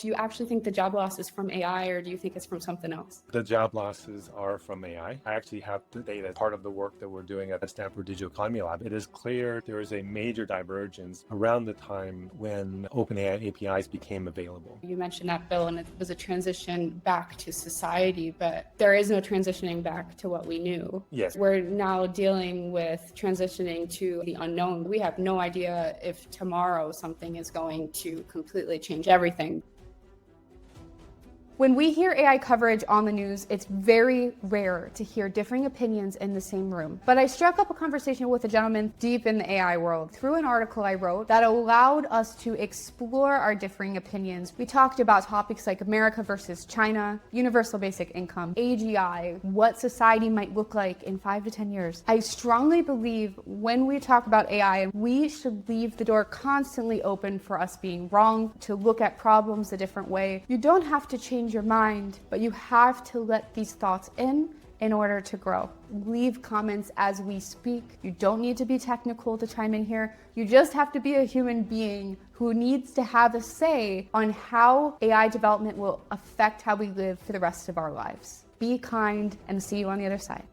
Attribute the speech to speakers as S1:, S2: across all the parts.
S1: Do you actually think the job loss is from AI, or do you think it's from something else?
S2: The job losses are from AI. I actually have the data, part of the work that we're doing at the Stanford Digital Economy Lab. It is clear there is a major divergence around the time when OpenAI APIs became available.
S1: You mentioned that, Bill, and it was a transition back to society, but there is no transitioning back to what we knew.
S2: Yes.
S1: We're now dealing with transitioning to the unknown. We have no idea if tomorrow something is going to completely change everything. When we hear AI coverage on the news, it's very rare to hear differing opinions in the same room. But I struck up a conversation with a gentleman deep in the AI world through an article I wrote that allowed us to explore our differing opinions. We talked about topics like America versus China, universal basic income, AGI, what society might look like in 5 to 10 years. I strongly believe when we talk about AI, we should leave the door constantly open for us being wrong, to look at problems a different way. You don't have to change your mind, but you have to let these thoughts in order to grow. Leave comments as we speak. You don't need to be technical to chime in here. You just have to be a human being who needs to have a say on how AI development will affect how we live for the rest of our lives. Be kind, and see you on the other side.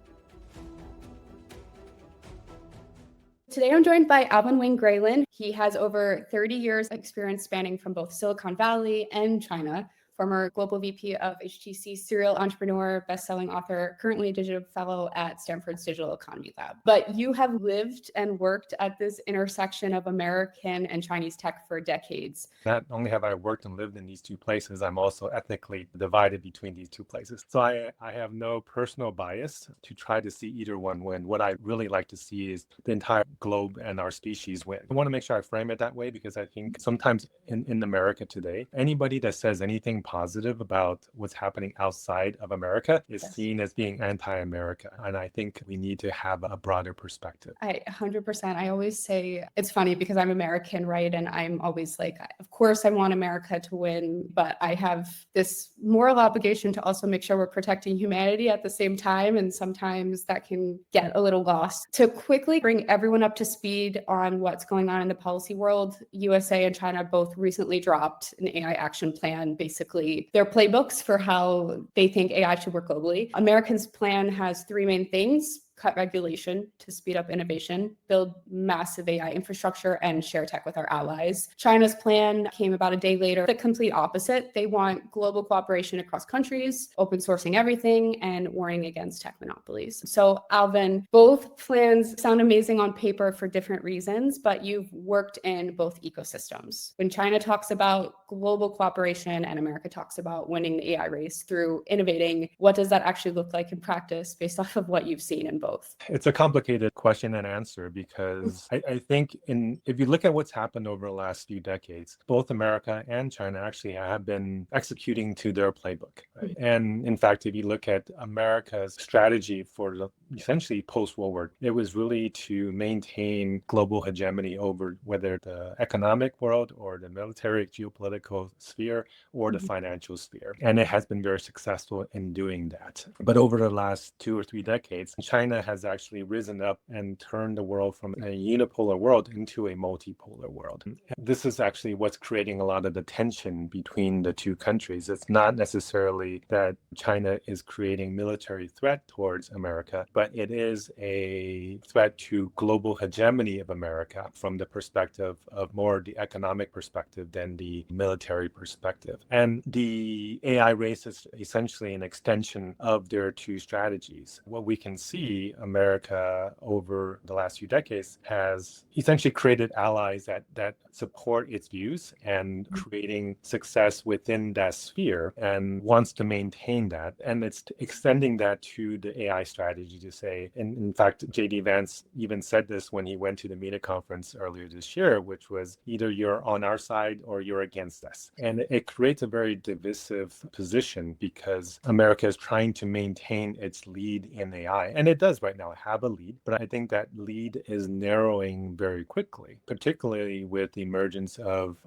S1: Today I'm joined by Alvin Graylin. He has over 30 years experience spanning from both Silicon Valley and China. Former global VP of HTC, serial entrepreneur, best-selling author, currently a digital fellow at Stanford's Digital Economy Lab. But you have lived and worked at this intersection of American and Chinese tech for decades.
S2: Not only have I worked and lived in these two places, I'm also ethnically divided between these two places. So I have no personal bias to try to see either one win. What I really like to see is the entire globe and our species win. I want to make sure I frame it that way because I think sometimes in America today, anybody that says anything positive about what's happening outside of America is seen as being anti-America. And I think we need to have a broader perspective.
S1: 100%. I always say, it's funny because I'm American, right? And I'm always like, of course I want America to win, but I have this moral obligation to also make sure we're protecting humanity at the same time. And sometimes that can get a little lost. To quickly bring everyone up to speed on what's going on in the policy world, USA and China both recently dropped an AI action plan, basically their playbooks for how they think AI should work globally. America's plan has 3 main things: cut regulation to speed up innovation, build massive AI infrastructure, and share tech with our allies. China's plan came about a day later, the complete opposite. They want global cooperation across countries, open sourcing everything, and warning against tech monopolies. So Alvin, both plans sound amazing on paper for different reasons, but you've worked in both ecosystems. When China talks about global cooperation and America talks about winning the AI race through innovating, what does that actually look like in practice based off of what you've seen in both?
S2: It's a complicated question and answer because I think if you look at what's happened over the last few decades, both America and China actually have been executing to their playbook. Right? And in fact, if you look at America's strategy for the essentially post-World War, it was really to maintain global hegemony over whether the economic world or the military geopolitical sphere or the financial sphere. And it has been very successful in doing that. But over the last 2 or 3 decades, China has actually risen up and turned the world from a unipolar world into a multipolar world. This is actually what's creating a lot of the tension between the two countries. It's not necessarily that China is creating military threat towards America, but it is a threat to global hegemony of America from the perspective of more the economic perspective than the military perspective. And the AI race is essentially an extension of their two strategies. What we can see, America over the last few decades has essentially created allies that support its views and creating success within that sphere and wants to maintain that. And it's extending that to the AI strategy to say, and in fact, JD Vance even said this when he went to the MEDA conference earlier this year, which was either you're on our side or you're against us. And it creates a very divisive position because America is trying to maintain its lead in AI. And it does does right now have a lead, but I think that lead is narrowing very quickly, particularly with the emergence of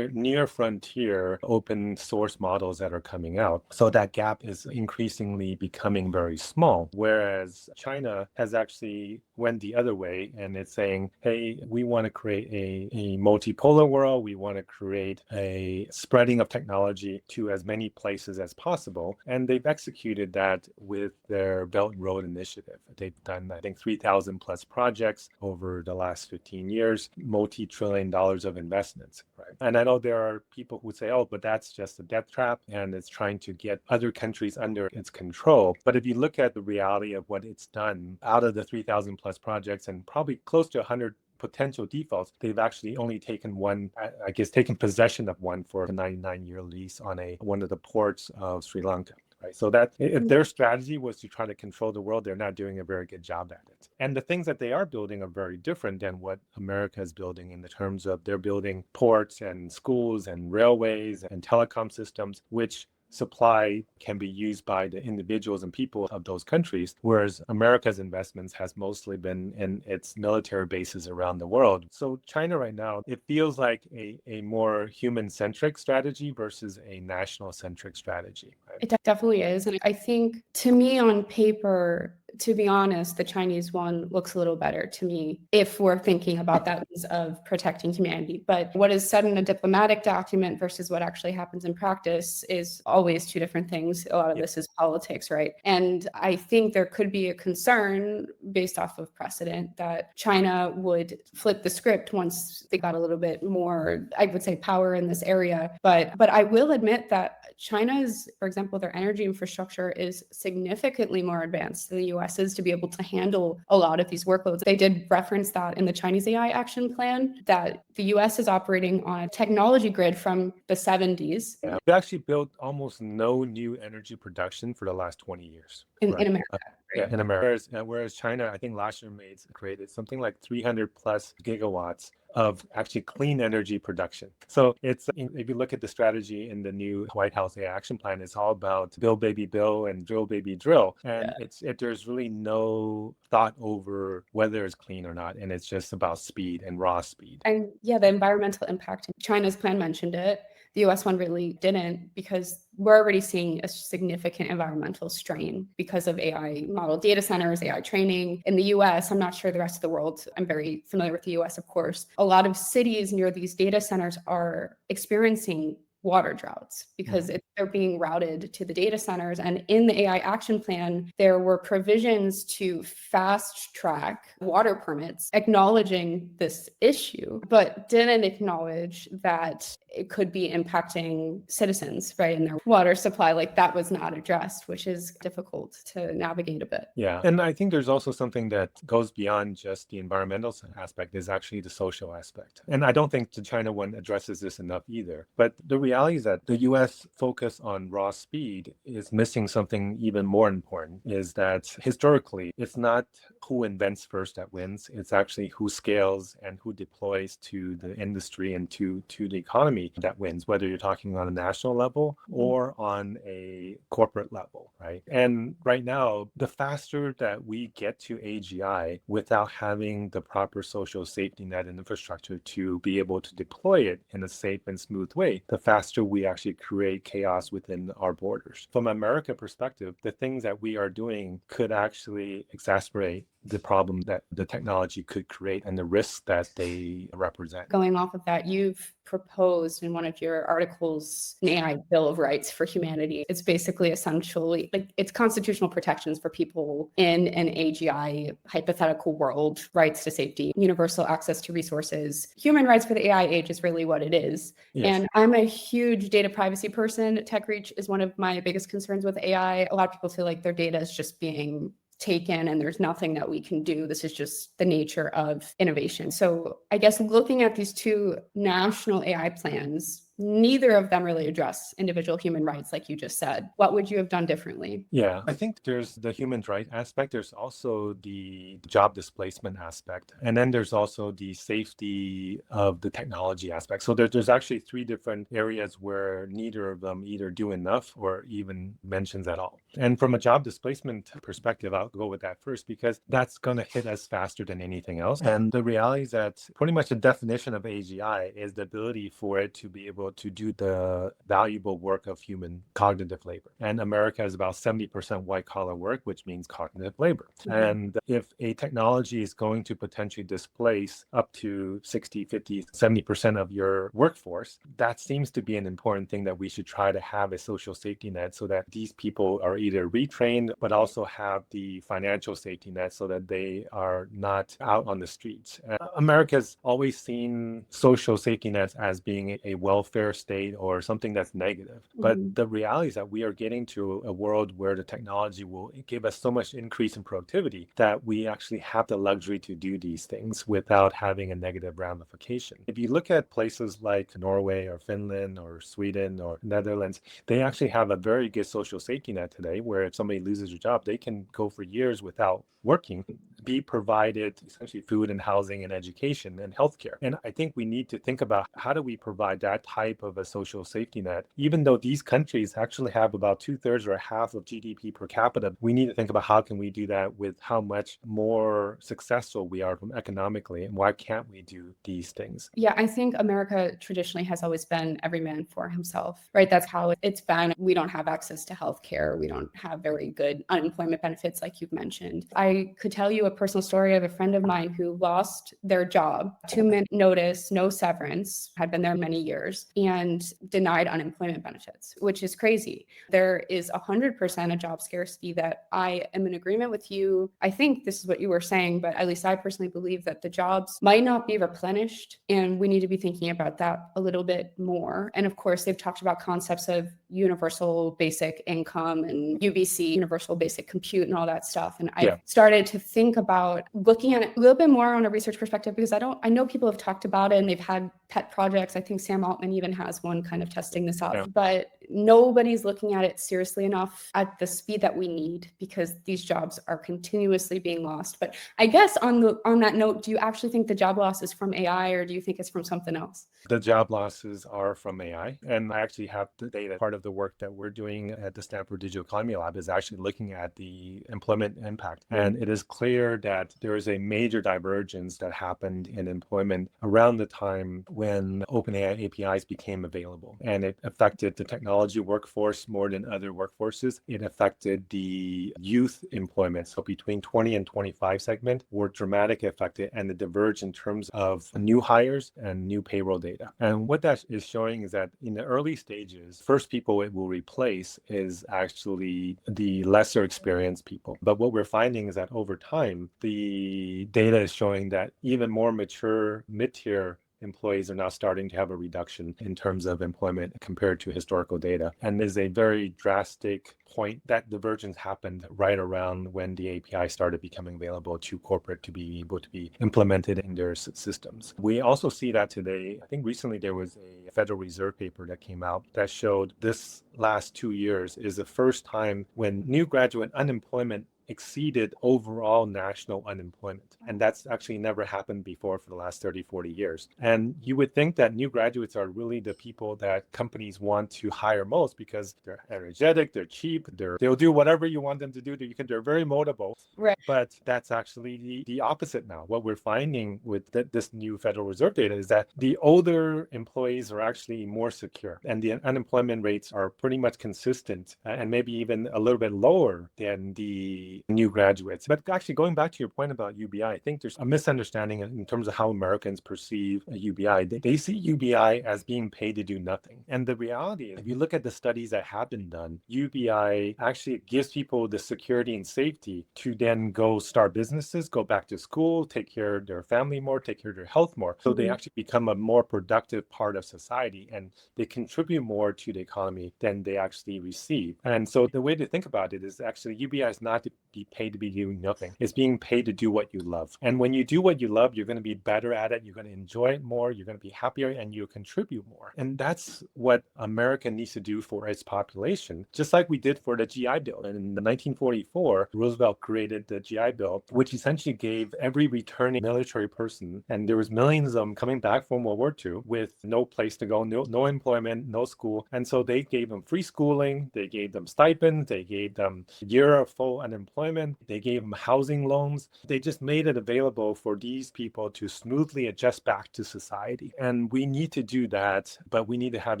S2: near frontier open source models that are coming out. So that gap is increasingly becoming very small, whereas China has actually went the other way, and it's saying, hey, we want to create a multipolar world. We want to create a spreading of technology to as many places as possible. And they've executed that with their Belt and Road Initiative. They've done, I think, 3,000 plus projects over the last 15 years, multi-trillion dollars of investments, right? And I know there are people who say, oh, but that's just a death trap and it's trying to get other countries under its control. But if you look at the reality of what it's done out of the 3,000 plus projects and probably close to 100 potential defaults, they've actually only taken one, I guess, taken possession of one for a 99-year lease on one of the ports of Sri Lanka. Right. So that if their strategy was to try to control the world, they're not doing a very good job at it. And the things that they are building are very different than what America is building in the terms of they're building ports and schools and railways and telecom systems, which supply can be used by the individuals and people of those countries, whereas America's investments has mostly been in its military bases around the world. So China right now, it feels like a more human-centric strategy versus a national-centric strategy. Right?
S1: It definitely is. And I think, to me, on paper, to be honest, the Chinese one looks a little better to me if we're thinking about that lens of protecting humanity. But what is said in a diplomatic document versus what actually happens in practice is always two different things. A lot of this is politics, right? And I think there could be a concern based off of precedent that China would flip the script once they got a little bit more, I would say, power in this area. But I will admit that China's, for example, their energy infrastructure is significantly more advanced than the US is to be able to handle a lot of these workloads. They did reference that in the Chinese AI action plan, that the US is operating on a technology grid from the 70s.
S2: Yeah. We actually built almost no new energy production for the last 20 years.
S1: In America.
S2: Yeah, in America. Whereas China, I think last year created something like 300 plus gigawatts of actually clean energy production. So it's, if you look at the strategy in the new White House AI action plan, it's all about build baby build and drill baby drill. And there's really no thought over whether it's clean or not. And it's just about speed and raw speed.
S1: And the environmental impact. China's plan mentioned it. The US one really didn't, because we're already seeing a significant environmental strain because of AI model data centers, AI training. In the US, I'm not sure the rest of the world, I'm very familiar with the US, of course. A lot of cities near these data centers are experiencing water droughts because they're being routed to the data centers. And in the AI action plan, there were provisions to fast track water permits, acknowledging this issue, but didn't acknowledge that it could be impacting citizens, right, in their water supply. Like, that was not addressed, which is difficult to navigate a bit.
S2: Yeah. And I think there's also something that goes beyond just the environmental aspect, is actually the social aspect. And I don't think the China one addresses this enough either. But the reality is that the US focus on raw speed is missing something even more important, is that historically, it's not who invents first that wins. It's actually who scales and who deploys to the industry and to the economy that wins, whether you're talking on a national level or on a corporate level, right? And right now, the faster that we get to AGI without having the proper social safety net and infrastructure to be able to deploy it in a safe and smooth way, the faster we actually create chaos within our borders. From an America perspective, the things that we are doing could actually exacerbate the problem that the technology could create and the risks that they represent.
S1: Going off of that, you've proposed in one of your articles an AI Bill of Rights for humanity. It's basically essentially it's constitutional protections for people in an AGI hypothetical world, rights to safety, universal access to resources. Human rights for the AI age is really what it is. Yes. And I'm a huge data privacy person. Tech reach is one of my biggest concerns with AI. A lot of people feel like their data is just being taken and there's nothing that we can do. This is just the nature of innovation. So I guess looking at these two national AI plans, neither of them really address individual human rights, like you just said. What would you have done differently?
S2: Yeah, I think there's the human right aspect. There's also the job displacement aspect. And then there's also the safety of the technology aspect. So there's actually three different areas where neither of them either do enough or even mentions at all. And from a job displacement perspective, I'll go with that first because that's going to hit us faster than anything else. And the reality is that pretty much the definition of AGI is the ability for it to be able to do the valuable work of human cognitive labor. And America is about 70% white collar work, which means cognitive labor. And if a technology is going to potentially displace up to 60, 50, 70% of your workforce, that seems to be an important thing that we should try to have a social safety net so that these people are either retrained, but also have the financial safety net so that they are not out on the streets. America's always seen social safety nets as being a welfare state or something that's negative. But the reality is that we are getting to a world where the technology will give us so much increase in productivity that we actually have the luxury to do these things without having a negative ramification. If you look at places like Norway or Finland or Sweden or Netherlands, they actually have a very good social safety net today where if somebody loses their job, they can go for years without working, be provided essentially food and housing and education and healthcare. And I think we need to think about how do we provide that type of a social safety net, even though these countries actually have about 2/3 or half of GDP per capita. We need to think about how can we do that with how much more successful we are from economically, and why can't we do these things?
S1: Yeah, I think America traditionally has always been every man for himself, right? That's how it's been. We don't have access to healthcare. We don't have very good unemployment benefits, like you've mentioned. I could tell you a personal story of a friend of mine who lost their job, 2-minute notice, no severance, had been there many years, and denied unemployment benefits, which is crazy. There is 100% a job scarcity that I am in agreement with you. I think this is what you were saying, but at least I personally believe that the jobs might not be replenished, and we need to be thinking about that a little bit more. And of course, they've talked about concepts of universal basic income and UBC, universal basic compute, and all that stuff. And I started to think about looking at it a little bit more on a research perspective, because I know people have talked about it and they've had pet projects. I think Sam Altman even has one kind of testing this out, but nobody's looking at it seriously enough at the speed that we need, because these jobs are continuously being lost. But I guess on that note, do you actually think the job loss is from AI, or do you think it's from something else?
S2: The job losses are from AI. And I actually have the data. Part of the work that we're doing at the Stanford Digital Economy Lab is actually looking at the employment impact. And it is clear that there is a major divergence that happened in employment around the time when OpenAI APIs became available. And it affected the technology workforce more than other workforces. It affected the youth employment. So between 20 and 25 segment were dramatically affected, and the diverge in terms of new hires and new payroll data. And what that is showing is that in the early stages, first people it will replace is actually the lesser experienced people. But what we're finding is that over time, the data is showing that even more mature mid-tier employees are now starting to have a reduction in terms of employment compared to historical data. And there's a very drastic point. That divergence happened right around when the API started becoming available to corporate to be able to be implemented in their systems. We also see that today. I think recently there was a Federal Reserve paper that came out that showed this last 2 years is the first time when new graduate unemployment exceeded overall national unemployment. And that's actually never happened before for the last 30, 40 years. And you would think that new graduates are really the people that companies want to hire most because they're energetic, they're cheap, they'll do whatever you want them to do. They're very moldable.
S1: Right.
S2: But that's actually the opposite now. What we're finding with this new Federal Reserve data is that the older employees are actually more secure, and the unemployment rates are pretty much consistent and maybe even a little bit lower than the new graduates. But actually, going back to your point about UBI, I think there's a misunderstanding in terms of how Americans perceive UBI. They see UBI as being paid to do nothing. And the reality is, if you look at the studies that have been done, UBI actually gives people the security and safety to then go start businesses, go back to school, take care of their family more, take care of their health more. So they actually become a more productive part of society, and they contribute more to the economy than they actually receive. And so the way to think about it is actually UBI is not be paid to be doing nothing. It's being paid to do what you love. And when you do what you love, you're going to be better at it. You're going to enjoy it more. You're going to be happier and you'll contribute more. And that's what America needs to do for its population, just like we did for the GI Bill. And in 1944, Roosevelt created the GI Bill, which essentially gave every returning military person, and there was millions of them coming back from World War II with no place to go, no employment, no school. And so they gave them free schooling, they gave them stipends, they gave them a year of full unemployment, they gave them housing loans. They just made it available for these people to smoothly adjust back to society. And we need to do that, but we need to have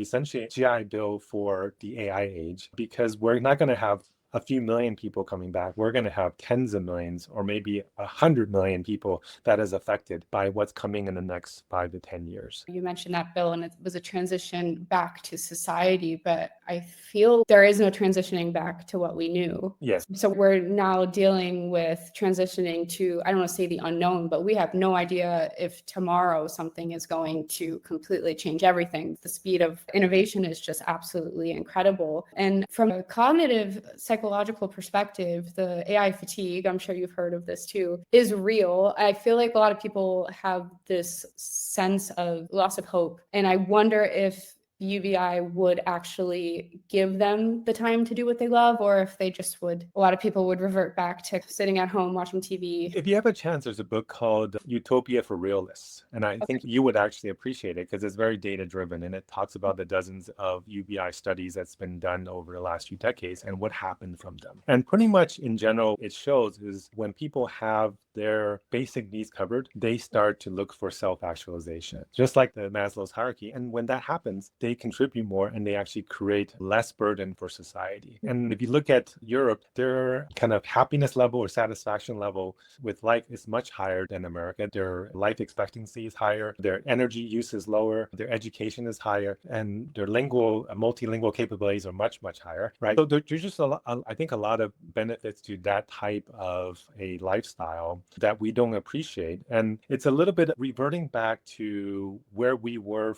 S2: essentially a GI Bill for the AI age, because we're not going to have a few million people coming back. We're going to have tens of millions or maybe 100 million people that is affected by what's coming in the next 5 to 10 years.
S1: You mentioned that, Bill, and it was a transition back to society, but I feel there is no transitioning back to what we knew.
S2: Yes.
S1: So we're now dealing with transitioning to, I don't want to say the unknown, but we have no idea if tomorrow something is going to completely change everything. The speed of innovation is just absolutely incredible. And from a cognitive psychological perspective, the AI fatigue, I'm sure you've heard of this too, is real. I feel like a lot of people have this sense of loss of hope. And I wonder if UBI would actually give them the time to do what they love, or if they just would, a lot of people would revert back to sitting at home watching TV.
S2: If you have a chance, there's a book called Utopia for Realists. And I think you would actually appreciate it because it's very data driven and it talks about the dozens of UBI studies that's been done over the last few decades and what happened from them. And pretty much in general, it shows is when people have their basic needs covered, they start to look for self-actualization, just like the Maslow's hierarchy. And when that happens, they contribute more and they actually create less burden for society. And if you look at Europe, their kind of happiness level or satisfaction level with life is much higher than America. Their life expectancy is higher, their energy use is lower, their education is higher, and their multilingual capabilities are much, much higher, right? So there's just I think a lot of benefits to that type of a lifestyle that we don't appreciate. And it's a little bit reverting back to where we were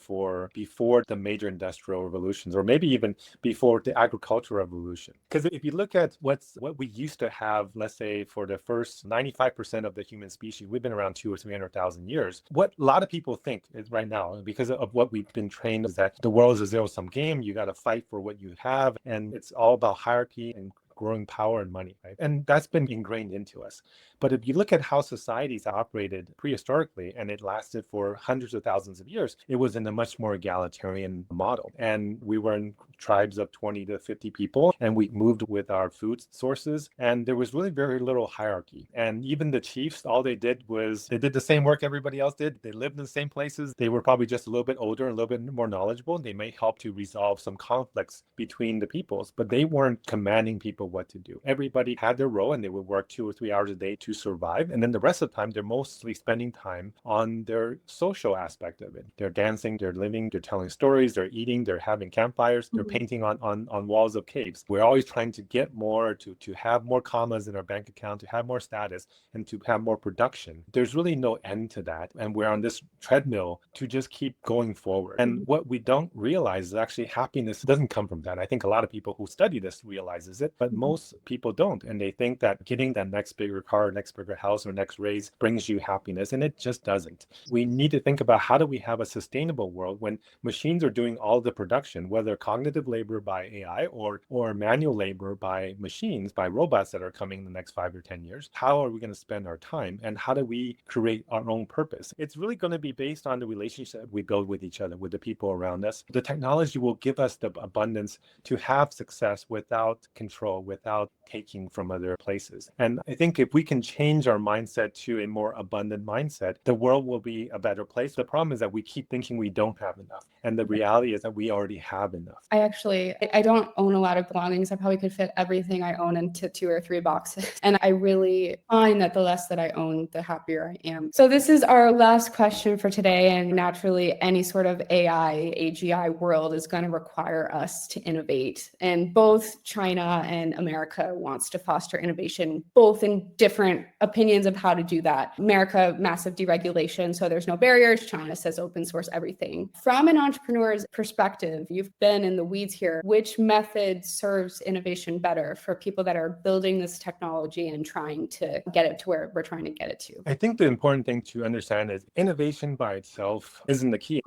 S2: before the major industrial revolutions, or maybe even before the agricultural revolution. Because if you look at what we used to have, let's say for the first 95% of the human species, we've been around 200,000 or 300,000 years. What a lot of people think is right now, because of what we've been trained, is that the world is a zero-sum game. You got to fight for what you have, and it's all about hierarchy and growing power and money, right? And that's been ingrained into us. But if you look at how societies operated prehistorically, and it lasted for hundreds of thousands of years, it was in a much more egalitarian model. And we were in tribes of 20 to 50 people, and we moved with our food sources, and there was really very little hierarchy. And even the chiefs, all they did was they did the same work everybody else did. They lived in the same places. They were probably just a little bit older and a little bit more knowledgeable. They may help to resolve some conflicts between the peoples, but they weren't commanding people what to do. Everybody had their role and they would work 2 or 3 hours a day to survive. And then the rest of the time, they're mostly spending time on their social aspect of it. They're dancing, they're living, they're telling stories, they're eating, they're having campfires, they're painting on walls of caves. We're always trying to get more, to have more commas in our bank account, to have more status, and to have more production. There's really no end to that. And we're on this treadmill to just keep going forward. And what we don't realize is actually happiness doesn't come from that. I think a lot of people who study this realizes it, but most people don't. And they think that getting that next bigger car, next bigger house, or next raise brings you happiness. And it just doesn't. We need to think about how do we have a sustainable world when machines are doing all the production, whether cognitive labor by AI or manual labor by machines, by robots that are coming in the next 5 or 10 years. How are we going to spend our time? And how do we create our own purpose? It's really going to be based on the relationship we build with each other, with the people around us. The technology will give us the abundance to have success without control, without taking from other places. And I think if we can change our mindset to a more abundant mindset, the world will be a better place. The problem is that we keep thinking we don't have enough. And the reality is that we already have enough.
S1: I don't own a lot of belongings. I probably could fit everything I own into 2 or 3 boxes. And I really find that the less that I own, the happier I am. So this is our last question for today. And naturally, any sort of AI, AGI world is going to require us to innovate. And both China and America wants to foster innovation, both in different opinions of how to do that. America, massive deregulation, so there's no barriers. China says open source everything. From an entrepreneur's perspective, you've been in the weeds here. Which method serves innovation better for people that are building this technology and trying to get it to where we're trying to get it to?
S2: I think the important thing to understand is innovation by itself isn't the key.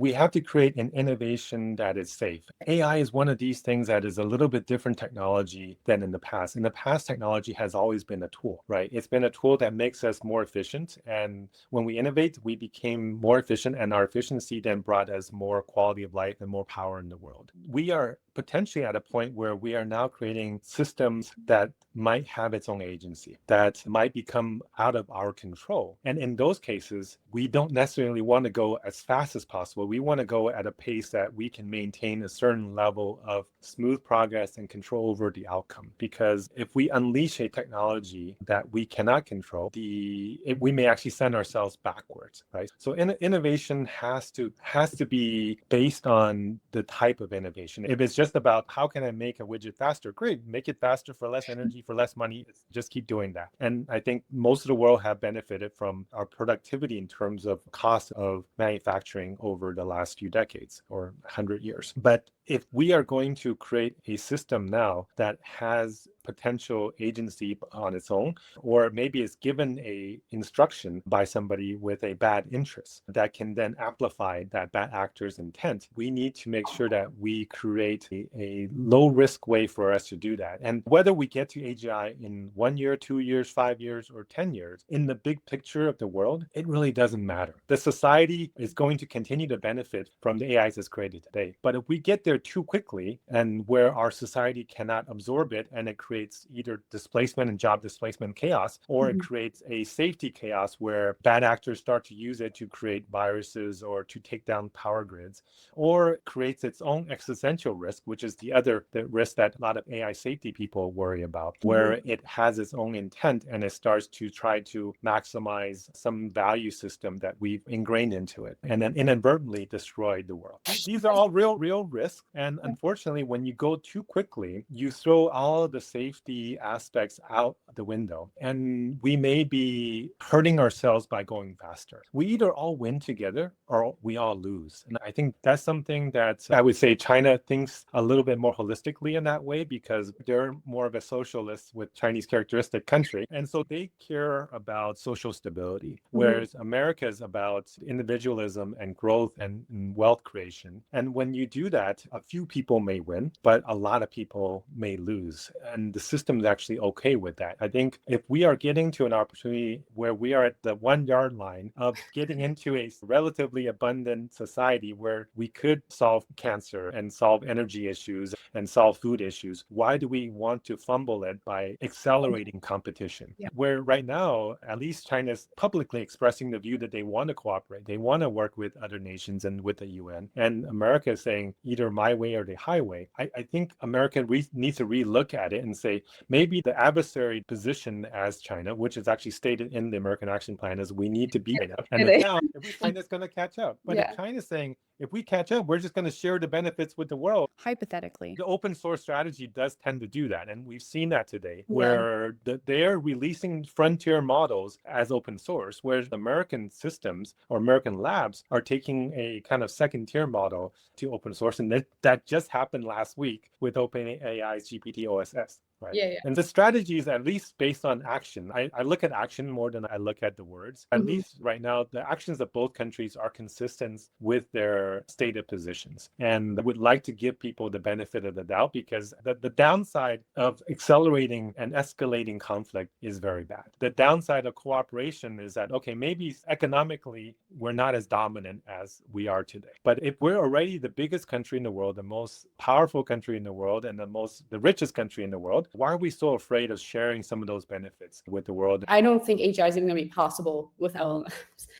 S2: We have to create an innovation that is safe. AI is one of these things that is a little bit different technology than in the past. In the past, technology has always been a tool, right? It's been a tool that makes us more efficient. And when we innovate, we became more efficient, and our efficiency then brought us more quality of life and more power in the world. We are potentially at a point where we are now creating systems that might have its own agency, that might become out of our control. And in those cases, we don't necessarily want to go as fast as possible. We want to go at a pace that we can maintain a certain level of smooth progress and control over the outcome. Because if we unleash a technology that we cannot control, we may actually send ourselves backwards, right? So innovation has to be based on the type of innovation. If it's just about how can I make a widget faster, great, make it faster for less energy, for less money, just keep doing that. And I think most of the world have benefited from our productivity in terms of cost of manufacturing over the last few decades or 100 years. But if we are going to create a system now that has potential agency on its own, or maybe it's given a instruction by somebody with a bad interest that can then amplify that bad actor's intent, we need to make sure that we create a low risk way for us to do that. And whether we get to AGI in 1 year, 2 years, 5 years, or 10 years, in the big picture of the world, it really doesn't matter. The society is going to continue to benefit from the AIs that's created today. But if we get there too quickly and where our society cannot absorb it, and it creates either displacement and job displacement chaos, or it creates a safety chaos where bad actors start to use it to create viruses or to take down power grids, or creates its own existential risk, which is the risk that a lot of AI safety people worry about, where it has its own intent and it starts to try to maximize some value system that we've ingrained into it and then inadvertently destroy the world. These are all real risks. And unfortunately, when you go too quickly, you throw all of the safety aspects out the window. And we may be hurting ourselves by going faster. We either all win together or we all lose. And I think that's something that I would say China thinks a little bit more holistically in that way, because they're more of a socialist with Chinese characteristic country. And so they care about social stability, whereas America is about individualism and growth and wealth creation. And when you do that, a few people may win, but a lot of people may lose. And the system is actually okay with that. I think if we are getting to an opportunity where we are at the 1 yard line of getting into a relatively abundant society where we could solve cancer and solve energy issues and solve food issues, why do we want to fumble it by accelerating competition?
S1: Yeah.
S2: Where right now, at least China's publicly expressing the view that they want to cooperate. They want to work with other nations and with the UN. And America is saying either my way or the highway. I think America needs to relook at it and say, maybe the adversary position as China, which is actually stated in the American Action Plan, is we need to be China. And now China's going to catch up. But if China's saying, if we catch up, we're just going to share the benefits with the world.
S3: Hypothetically.
S2: The open source strategy does tend to do that. And we've seen that today, where they're releasing frontier models as open source, whereas American systems or American labs are taking a kind of second tier model to open source. And that just happened last week with OpenAI's GPT OSS. Right. And the strategy is at least based on action. I look at action more than I look at the words. At least right now, the actions of both countries are consistent with their stated positions. And I would like to give people the benefit of the doubt, because the downside of accelerating and escalating conflict is very bad. The downside of cooperation is that, okay, maybe economically we're not as dominant as we are today. But if we're already the biggest country in the world, the most powerful country in the world, and the richest country in the world, why are we so afraid of sharing some of those benefits with the world?
S1: I don't think AGI is even going to be possible with LLMs,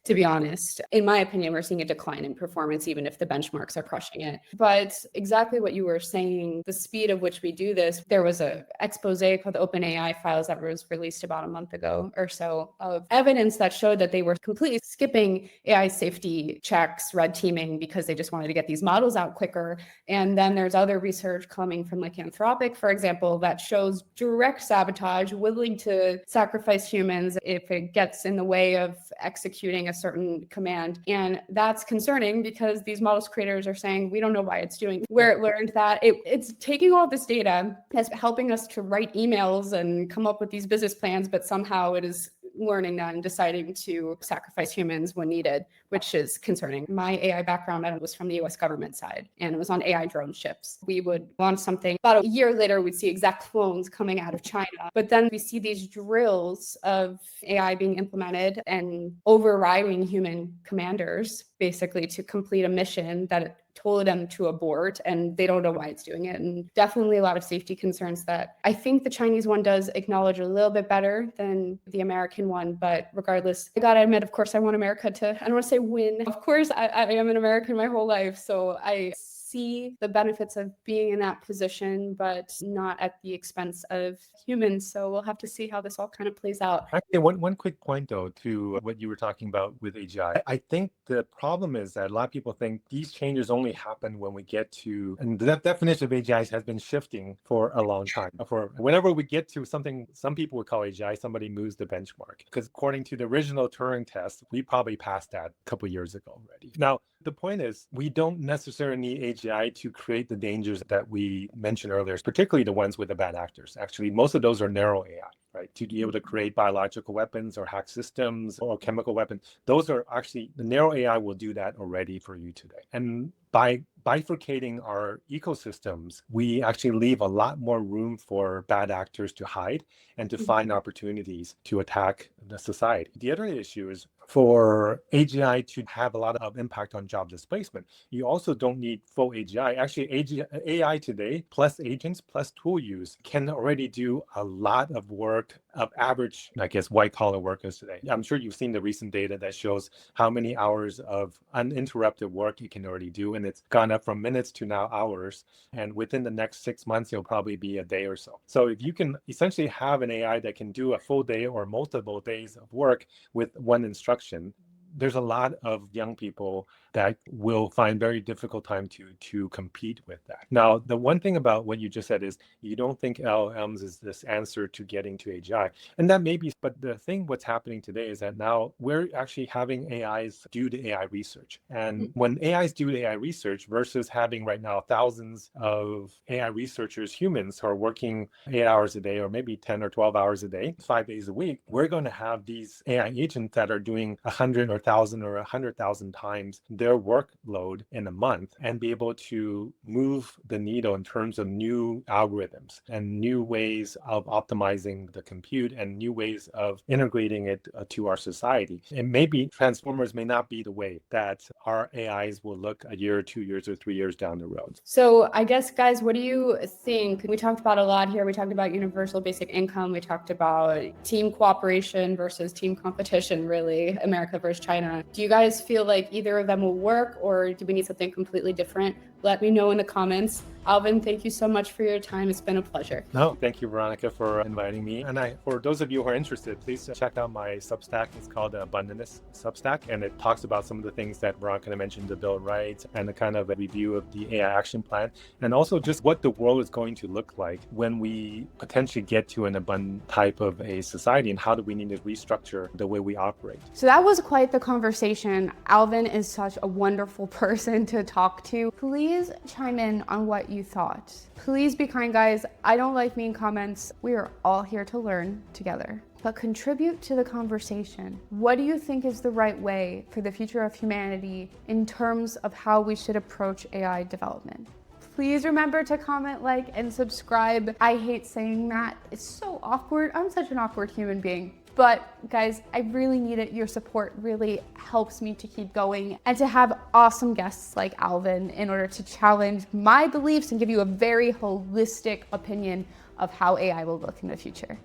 S1: to be honest. In my opinion, we're seeing a decline in performance, even if the benchmarks are crushing it. But exactly what you were saying, the speed of which we do this, there was an expose called the OpenAI files that was released about a month ago or so of evidence that showed that they were completely skipping AI safety checks, red teaming, because they just wanted to get these models out quicker. And then there's other research coming from like Anthropic, for example, that shows shows direct sabotage, willing to sacrifice humans if it gets in the way of executing a certain command. And that's concerning because these models creators are saying, we don't know why it's doing it. Where it learned that it's taking all this data, that's helping us to write emails and come up with these business plans, but somehow it is learning that and deciding to sacrifice humans when needed, which is concerning. My AI background was from the US government side, and it was on AI drone ships. We would launch something. About a year later, we'd see exact clones coming out of China. But then we see these drills of AI being implemented and overriding human commanders, basically to complete a mission that it told them to abort, and they don't know why it's doing it. And definitely a lot of safety concerns that I think the Chinese one does acknowledge a little bit better than the American one. But regardless, I gotta admit, of course, I want America to, I don't want to say win. Of course, I am an American my whole life. So I see the benefits of being in that position, but not at the expense of humans. So we'll have to see how this all kind of plays out.
S2: Actually, one quick point though to what you were talking about with AGI. I think the problem is that a lot of people think these changes only happen when we get to, and the definition of AGI has been shifting for a long time. For whenever we get to something, some people would call AGI, somebody moves the benchmark. Because according to the original Turing test, we probably passed that a couple of years ago already. Now, the point is, we don't necessarily need AGI to create the dangers that we mentioned earlier, particularly the ones with the bad actors. Actually, most of those are narrow AI, right? To be able to create biological weapons or hack systems or chemical weapons. Those are actually, the narrow AI will do that already for you today. And by bifurcating our ecosystems, we actually leave a lot more room for bad actors to hide and to find opportunities to attack the society. The other issue is for AGI to have a lot of impact on job displacement, you also don't need full AGI. Actually, AI today, plus agents, plus tool use, can already do a lot of work of average, I guess, white-collar workers today. I'm sure you've seen the recent data that shows how many hours of uninterrupted work you can already do, and it's gone up from minutes to now hours. And within the next 6 months, it'll probably be a day or so. So if you can essentially have an AI that can do a full day or multiple days of work with one instruction, there's a lot of young people that will find very difficult time to compete with that. Now, the one thing about what you just said is you don't think LLMs is this answer to getting to AGI. And that may be, but the thing what's happening today is that now we're actually having AIs do the AI research. And when AIs do the AI research versus having right now thousands of AI researchers, humans who are working 8 hours a day or maybe 10 or 12 hours a day, 5 days a week, we're going to have these AI agents that are doing 100 or 1,000 or 100,000 times their workload in a month and be able to move the needle in terms of new algorithms and new ways of optimizing the compute and new ways of integrating it to our society. And maybe transformers may not be the way that our AIs will look a year or 2 years or 3 years down the road.
S1: So I guess, guys, what do you think? We talked about a lot here. We talked about universal basic income. We talked about team cooperation versus team competition, really, America versus China. Do you guys feel like either of them will work, or do we need something completely different? Let me know in the comments. Alvin, thank you so much for your time. It's been a pleasure.
S2: No, thank you, Veronica, for inviting me. And for those of you who are interested, please check out my Substack. It's called the Abundantist Substack, and it talks about some of the things that Veronica mentioned, the Bill of Rights, and the kind of a review of the AI action plan, and also just what the world is going to look like when we potentially get to an abundant type of a society, and how do we need to restructure the way we operate.
S1: So that was quite the conversation. Alvin is such a wonderful person to talk to. Please chime in on what you thought. Please be kind, guys. I don't like mean comments. We are all here to learn together, but contribute to the conversation. What do you think is the right way for the future of humanity in terms of how we should approach AI development? Please remember to comment, like, and subscribe. I hate saying that. It's so awkward. I'm such an awkward human being. But guys, I really need it. Your support really helps me to keep going and to have awesome guests like Alvin in order to challenge my beliefs and give you a very holistic opinion of how AI will look in the future.